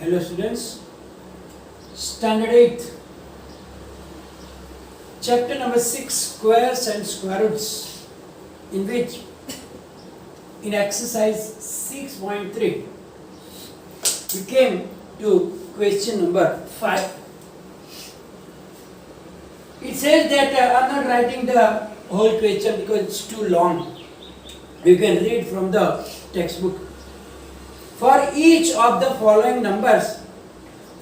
Hello students, Standard 8, Chapter number 6, Squares and Square Roots, in which in exercise 6.3 we came to question number 5. It says that I am not writing the whole question because it's too long. You can read from the textbook. For each of the following numbers,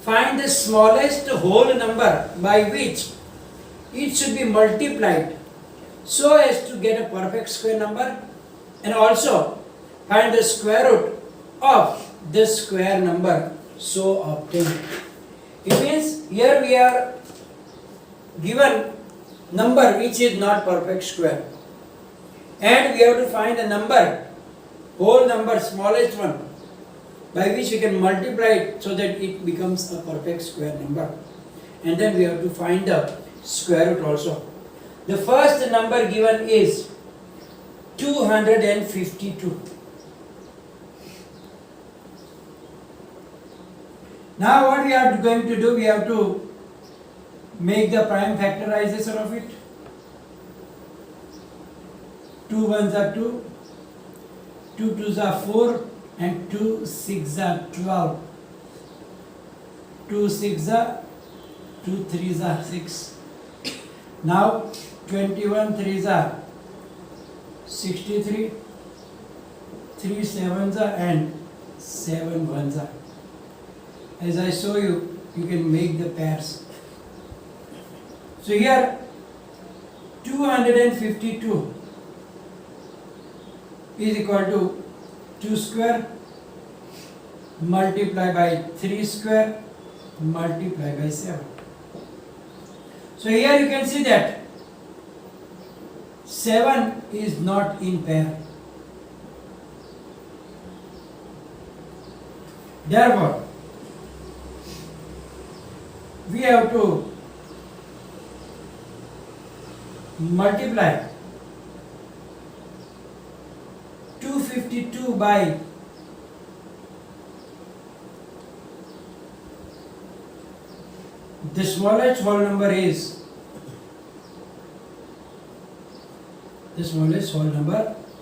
find the smallest whole number by which it should be multiplied so as to get a perfect square number, and also find the square root of the square number so obtained. It means here we are given number which is not perfect square, and we have to find a number, whole number, smallest one, by which we can multiply it so that it becomes a perfect square number. And then we have to find the square root also. The first number given is 252. Now what we are going to do, we have to make the prime factorization of it. 2 ones are 2, 2 twos are 4, and 2 6 are 12. 2 6 are 2 3s are 6. Now 21 3s are 63, 3 7s are and 7 1s are. As I show you, you can make the pairs. So here 252 is equal to 2 square multiply by 3 square multiply by 7. So here you can see that 7 is not in pair. Therefore, we have to multiply 252 by the smallest whole number is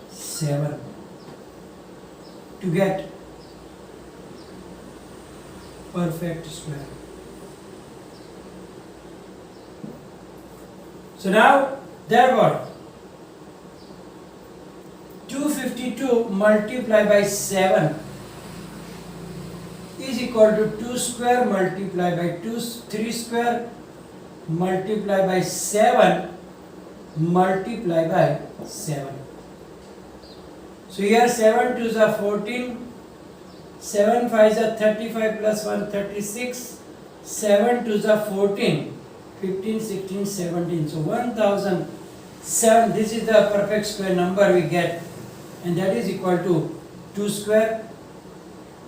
7 to get perfect square. So now, therefore, 252 multiplied by 7 is equal to 2 square multiplied by 3 square multiplied by 7 multiplied by 7. So here 7 2s are 14, 7 5s are 35 plus 1 36, 7 2s are 14, 15 16 17. So 1007, this is the perfect square number we get, and that is equal to 2 square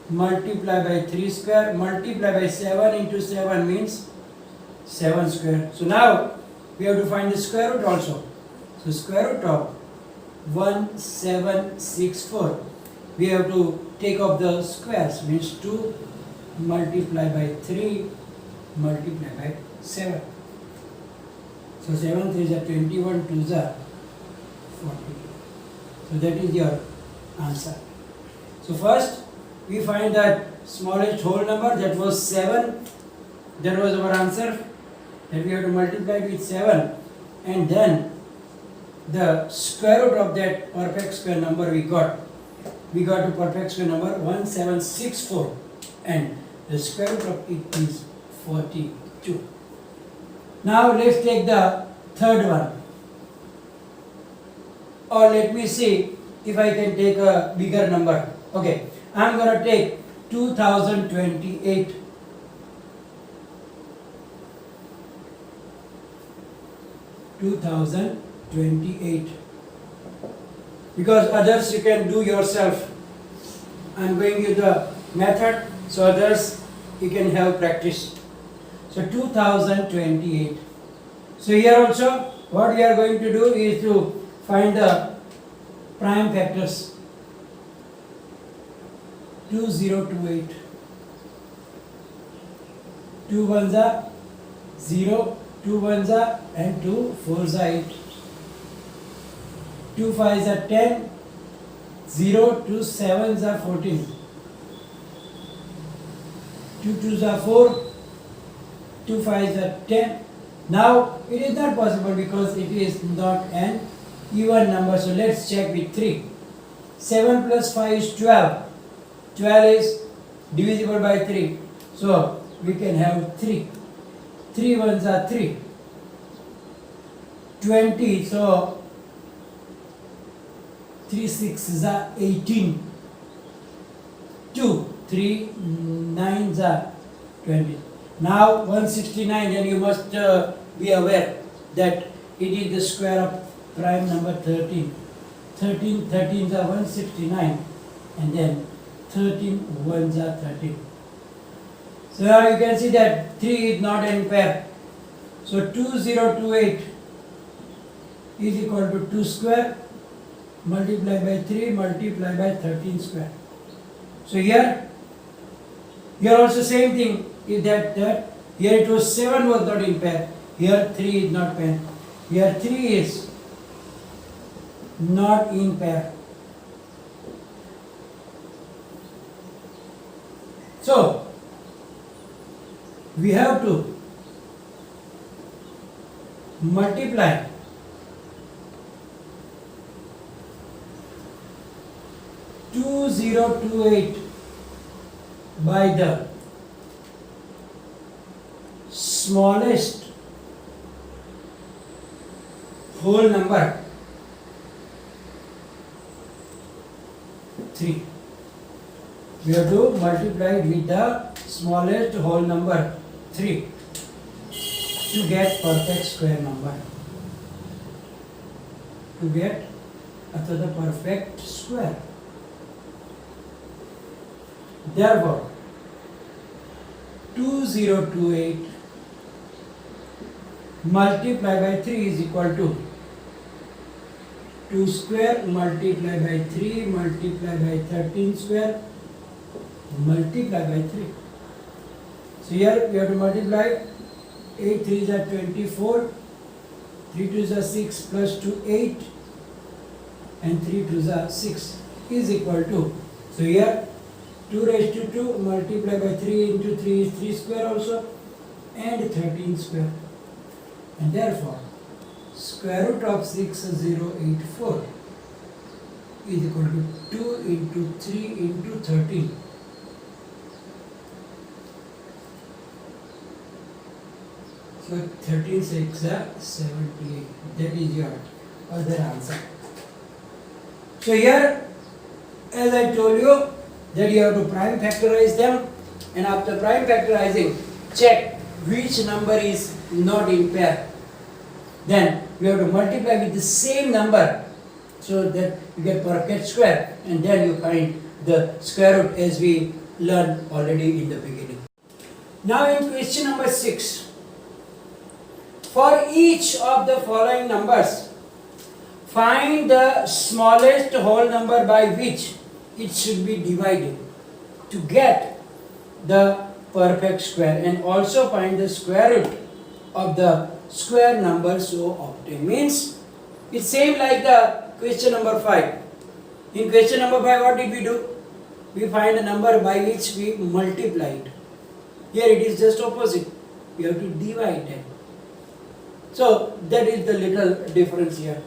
multiply by 3 square multiply by 7 into 7 means 7 square. So now we have to find the square root also. So square root of 1764, we have to take off the squares, means 2 multiply by 3 multiply by 7. So 7 3s are 21, 2s are 40. So that is your answer. So first we find that smallest whole number, that was 7. That was our answer, that we have to multiply with 7, and then the square root of that perfect square number we got a perfect square number 1764, and the square root of it is 42. Now let's take the third one, or let me see if I can take a bigger number. Okay, I am going to take 2028. Because others you can do yourself. I am going with the method, so others you can have practice. So 2028. So here also what we are going to do is to find the prime factors. 2028. 2 ones are 0, 2 ones are and 2 fours are 8. 2 fives are 10, 0, 2 sevens are 14. 2 twos are 4, 2 fives are 10. Now it is not possible because it is not an even number. So let's check with 3. 7 plus 5 is 12. 12 is divisible by 3. So we can have 3. 3 ones are 3. 20. So 3 sixes are 18. 2. 3 nines are 20. Now 169, and you must be aware that it is the square of prime number 13. 13 13s are 169, and then 13 ones are 13. So now you can see that 3 is not in pair. So 2028 is equal to 2 square multiplied by 3 multiplied by 13 square. So here also same thing is that here it was 7 was not in pair. Here 3 is not pair. Here 3 is not in pair. So we have to multiply 2028 by the smallest whole number 3. We have to multiply it with the smallest whole number 3 to get perfect square number. To get the perfect square. Therefore, 2028 multiplied by 3 is equal to 2 square multiplied by 3 multiplied by 13 square multiplied by 3. So here we have to multiply 8 3s are 24, 3 2s are 6 plus 2 8 and 3 2s are 6 is equal to, so here 2 raised to 2 multiplied by 3 into 3 is 3 square also and 13 square, and therefore square root of 6084 is equal to 2 into 3 into 13. So 13 6 are 78. That is your other answer. So here, as I told you, that you have to prime factorize them, and after prime factorizing, check which number is not in pair. Then you have to multiply with the same number so that you get perfect square, and then you find the square root as we learned already in the beginning. Now in question number 6, for each of the following numbers, find the smallest whole number by which it should be divided to get the perfect square, and also find the square root of the square number so obtained. Means it's same like the question number 5. In question number 5, what did we do? We find a number by which we multiplied. Here it is just opposite. We have to divide it. So that is the little difference here.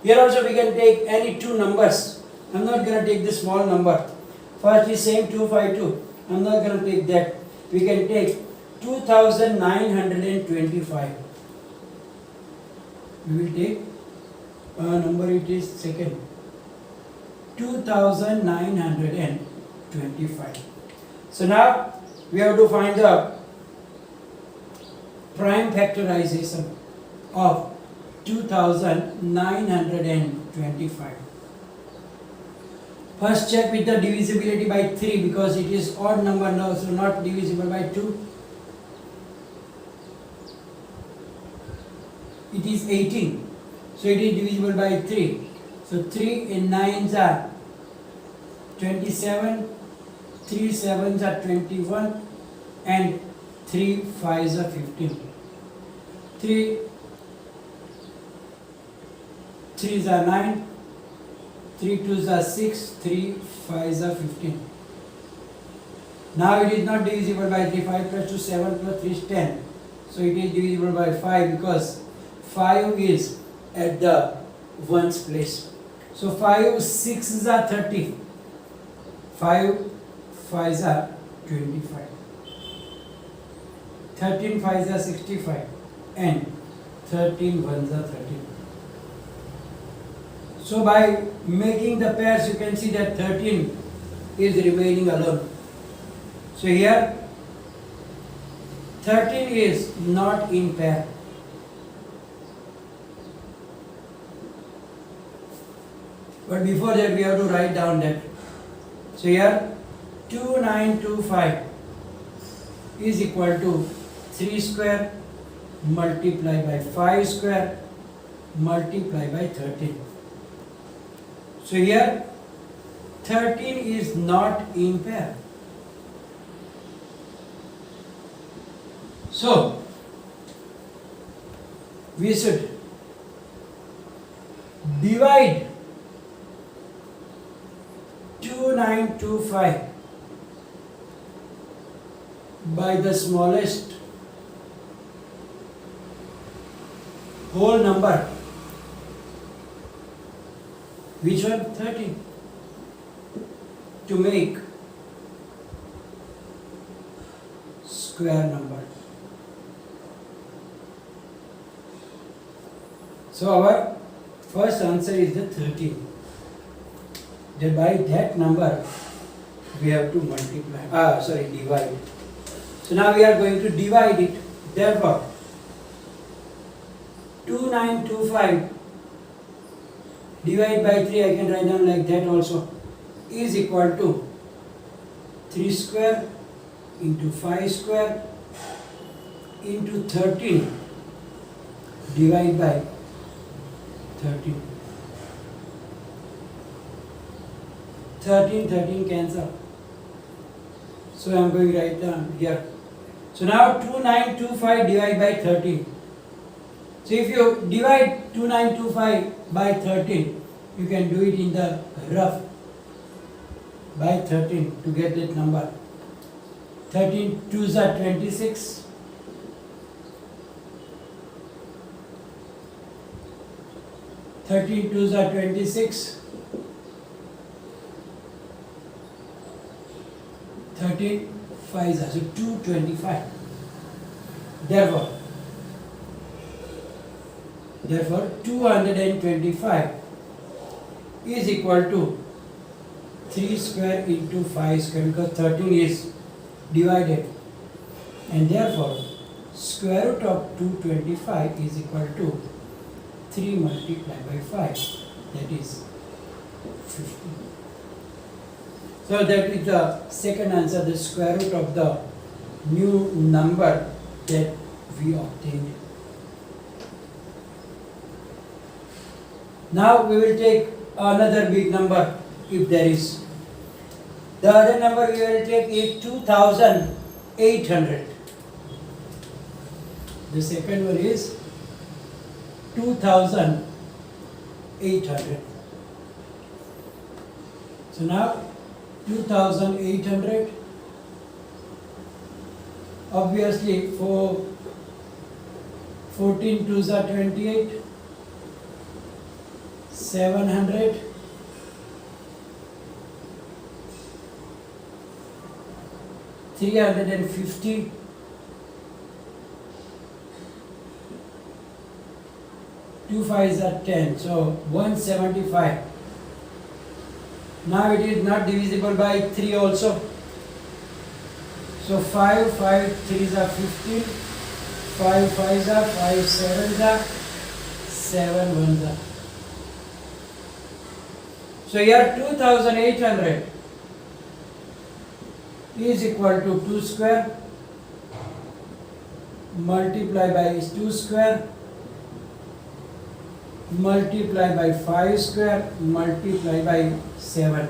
Here also we can take any two numbers. I'm not going to take the small number. First is same 252. I'm not going to take that. We can take 2925. We will take number, it is second. 2925. So now we have to find the prime factorization of 2925. First check with the divisibility by 3 because it is odd number now, so not divisible by 2. It is 18, so it is divisible by 3. So 3 and 9s are 27, 3 7s are 21, and 3 5s are 15. 3 3s are 9. 3 2s are 6. 3 5s are 15. Now it is not divisible by 3. 5 plus 2 7 plus 3 is 10. So it is divisible by 5 because 5 is at the ones place. So 5 6s are 30. 5 5s are 25. 13 5s are 65 and 13 ones are 13. So by making the pairs you can see that 13 is remaining alone. So here 13 is not in pair. But before that we have to write down that. So here 2925 is equal to 3 square multiplied by 5 square multiplied by 13. So here 13 is not in pair. So we should divide 2925 by the smallest whole number. Which one? 13. To make square number. So our first answer is the 13. Then by that number we have to divide. So now we are going to divide it. Therefore 2925 divided by 3, I can write down like that also, is equal to 3 square into 5 square into 13 divided by 13. 13 cancel. So I am going to write down here. So now 2925 divided by 13. So if you divide 2925 by 13, you can do it in the rough by 13 to get that number. 13 2s are 26. 13 2s are 26. 13 5s are so 225. Therefore 225 is equal to 3 square into 5 square because 13 is divided, and therefore square root of 225 is equal to 3 multiplied by 5, that is 15. So that is the second answer, the square root of the new number that we obtained. Now we will take another big number if there is. The other number we will take is 2800. The second one is 2800. So now 2800, obviously for 14 2s are 28, 700, 350, 2 5s are 10, so 175. Now it is not divisible by 3 also. So 5 3s are 15, 5 5s are 5 7s are 7 1s are. So here 2800 is equal to 2 square multiply by 2 square multiply by 5 square multiply by 7.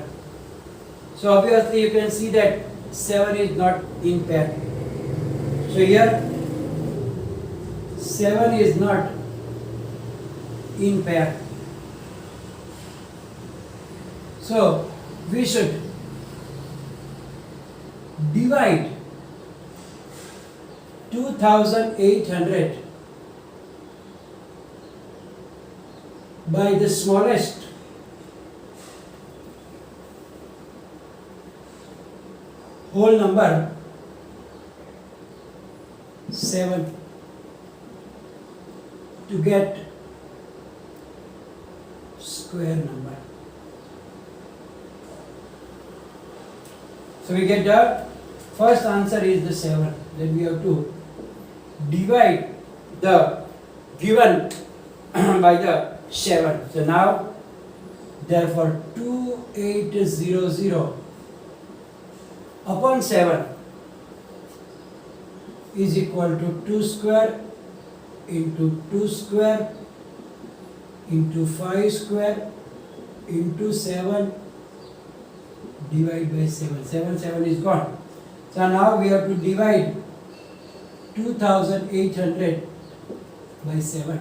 So obviously you can see that 7 is not in pair. So here 7 is not in pair. So we should divide 2800 by the smallest whole number 7 to get square number. So we get the first answer is the 7. Then we have to divide the given by the 7. So now therefore 2800 upon 7 is equal to 2 square into 2 square into 5 square into 7 divide by 7. 7 is gone. So now we have to divide 2800 by 7.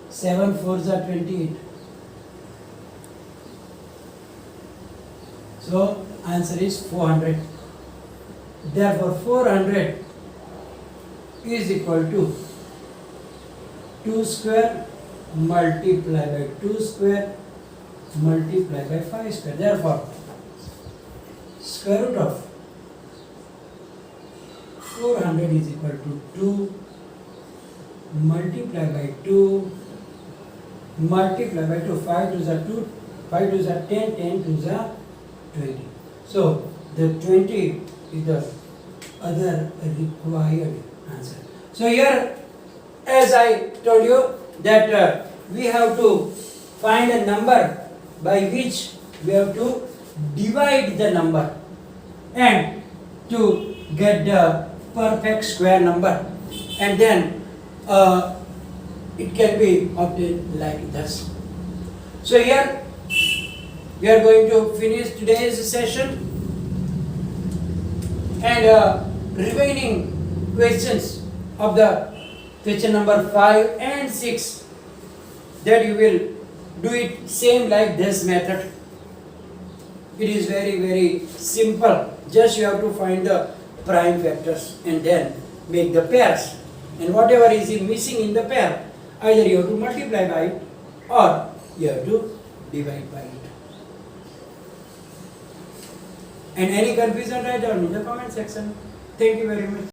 7 4s are 28. So answer is 400. Therefore 400 is equal to 2 square multiplied by 2 square multiplied by 5 square. Therefore square root of 400 is equal to 2 multiplied by 2 multiplied by 2. 5 2s are 2, 5 2s are 10, 10 2s are 20. So the 20 is the other required answer. So here, as I told you that we have to find a number by which we have to divide the number and to get the perfect square number, and then it can be obtained like this. So here we are going to finish today's session, and remaining questions of the question number 5 and 6, that you will do it same like this method. It is very simple. Just you have to find the prime factors and then make the pairs, and whatever is missing in the pair, either you have to multiply by it or you have to divide by it. And any confusion, write down in the comment section. Thank you very much.